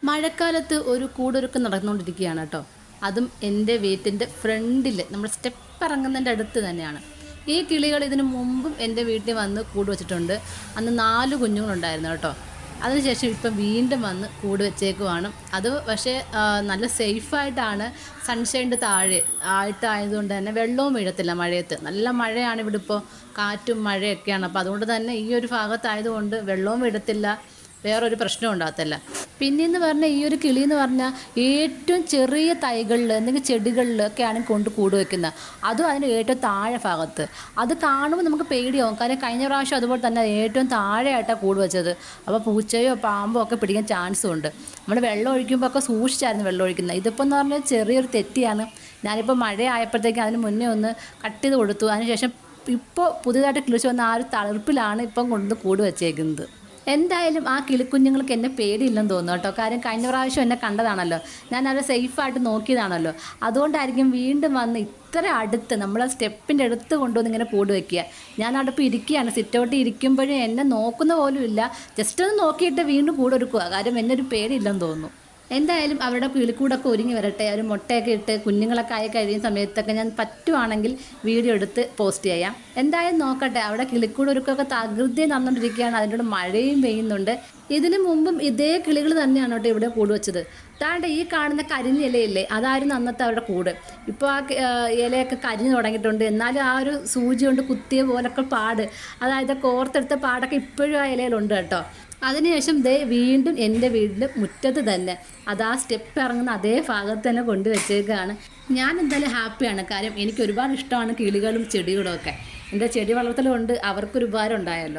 മഴക്കാലത്ത് ഒരു കൂടൊരുക്കം നടന്നുകൊണ്ടിരിക്കുകയാണ് കേട്ടോ. അതും എൻ്റെ വീട്ടിൻ്റെ ഫ്രണ്ടിൽ നമ്മൾ സ്റ്റെപ്പ് ഇറങ്ങുന്നതിൻ്റെ അടുത്ത് തന്നെയാണ്. ഈ കിളികൾ ഇതിനു മുമ്പും എൻ്റെ വീട്ടിൽ വന്ന് കൂട് വെച്ചിട്ടുണ്ട്. അന്ന് 4 കുഞ്ഞുങ്ങളുണ്ടായിരുന്നു കേട്ടോ. അതിനുശേഷം ഇപ്പം വീണ്ടും വന്ന് കൂട് വെച്ചേക്കുവാണ്. അത് പക്ഷേ നല്ല സേഫായിട്ടാണ്. സൺഷൈൻ്റെ താഴെ ആയിട്ടായതുകൊണ്ട് തന്നെ വെള്ളവും വീഴത്തില്ല മഴയത്ത്. നല്ല മഴയാണ് ഇവിടെ ഇപ്പോൾ, കാറ്റും മഴയൊക്കെയാണ്. അപ്പോൾ അതുകൊണ്ട് തന്നെ ഈ ഒരു ഭാഗത്തായതുകൊണ്ട് വെള്ളവും വീഴത്തില്ല, വേറൊരു പ്രശ്നം ഉണ്ടാകത്തില്ല. പിന്നെയെന്ന് പറഞ്ഞാൽ ഈ ഒരു കിളി എന്ന് പറഞ്ഞാൽ ഏറ്റവും ചെറിയ തൈകളിൽ എന്തെങ്കിലും ചെടികളിലൊക്കെയാണ് കൊണ്ട് കൂട് വയ്ക്കുന്നത്. അതും അതിൻ്റെ ഏറ്റവും താഴെ ഭാഗത്ത്. അത് കാണുമ്പോൾ നമുക്ക് പേടിയാവും. കാരണം കഴിഞ്ഞ പ്രാവശ്യം അതുപോലെ തന്നെ ഏറ്റവും താഴെയായിട്ടാണ് കൂട് വെച്ചത്. അപ്പോൾ പൂച്ചയോ പാമ്പോ ഒക്കെ പിടിക്കാൻ ചാൻസും ഉണ്ട്. നമ്മൾ വെള്ളം ഒഴിക്കുമ്പോൾ ഒക്കെ സൂക്ഷിച്ചായിരുന്നു വെള്ളം ഒഴിക്കുന്നത്. ഇതിപ്പോൾ എന്ന് പറഞ്ഞാൽ ചെറിയൊരു തെറ്റിയാണ്. ഞാനിപ്പോൾ മഴ ആയപ്പോഴത്തേക്കും അതിന് മുന്നേ ഒന്ന് കട്ട് ചെയ്ത് കൊടുത്തു. അതിനുശേഷം ഇപ്പോൾ പുതിയതായിട്ട് കിളിച്ച് വന്ന ആ ഒരു തളിർപ്പിലാണ് ഇപ്പം കൊണ്ട് കൂട് വെച്ചേക്കുന്നത്. എന്തായാലും ആ കിളിക്കുഞ്ഞുങ്ങൾക്ക് എന്നെ പേടിയില്ലെന്ന് തോന്നുന്നു കേട്ടോ. കാര്യം കഴിഞ്ഞ പ്രാവശ്യം എന്നെ കണ്ടതാണല്ലോ, ഞാൻ അവരെ സേഫായിട്ട് നോക്കിയതാണല്ലോ. അതുകൊണ്ടായിരിക്കും വീണ്ടും വന്ന് ഇത്ര അടുത്ത് നമ്മളെ സ്റ്റെപ്പിൻ്റെ അടുത്ത് കൊണ്ടുവന്ന് ഇങ്ങനെ കൂട് വയ്ക്കുക. ഞാൻ അടുപ്പ് ഇരിക്കുകയാണ്, സിറ്റൗട്ടിൽ ഇരിക്കുമ്പോഴും എന്നെ നോക്കുന്ന പോലും ഇല്ല. ജസ്റ്റ് ഒന്ന് നോക്കിയിട്ട് വീണ്ടും കൂടെ ഒരുക്കുക. കാര്യം എന്നെ ഒരു പേടിയില്ലെന്ന് തോന്നുന്നു. എന്തായാലും അവരുടെ കിളിക്കൂടൊക്കെ ഒരുങ്ങി വരട്ടെ. അവർ മുട്ടയൊക്കെ ഇട്ട് കുഞ്ഞുങ്ങളൊക്കെ ആയി കഴിയുന്ന സമയത്തൊക്കെ ഞാൻ പറ്റുവാണെങ്കിൽ വീഡിയോ എടുത്ത് പോസ്റ്റ് ചെയ്യാം. എന്തായാലും നോക്കട്ടെ. അവിടെ കിളിക്കൂട് ഒരുക്കൊക്കെ തകൃതി നടന്നുകൊണ്ടിരിക്കുകയാണ്. അതിൻ്റെ മഴയും പെയ്യുന്നുണ്ട്. ഇതിനു മുമ്പും ഇതേ കിളികൾ തന്നെയാണ് കേട്ടോ ഇവിടെ കൂട് വെച്ചത്. താണ്ട ഈ കാണുന്ന കരിഞ്ഞ ഇലയില്ലേ, അതായിരുന്നു അന്നത്തെ അവരുടെ കൂട്. ഇപ്പോൾ ആ ഇലയൊക്കെ കരിഞ്ഞു തുടങ്ങിയിട്ടുണ്ട്. എന്നാലും ആ ഒരു സൂചി കൊണ്ട് കുത്തിയ പോലൊക്കെ പാട്, അതായത് കോർത്തെടുത്ത പാടൊക്കെ ഇപ്പോഴും ആ ഇലയിലുണ്ട് കേട്ടോ. അതിനുശേഷം വീണ്ടും എൻ്റെ വീടിൻ്റെ മുറ്റത്ത് തന്നെ ആ സ്റ്റെപ്പ് ഇറങ്ങുന്ന അതേ ഭാഗത്ത് തന്നെ കൊണ്ടുവച്ചേക്കാണ്. ഞാൻ എന്തായാലും ഹാപ്പിയാണ്. കാര്യം എനിക്ക് ഒരുപാട് ഇഷ്ടമാണ് കിളികളും ചെടികളും ഒക്കെ. എൻ്റെ ചെടി വളർത്തലുകൊണ്ട് അവർക്കൊരു ഉപകാരം ഉണ്ടായല്ലോ.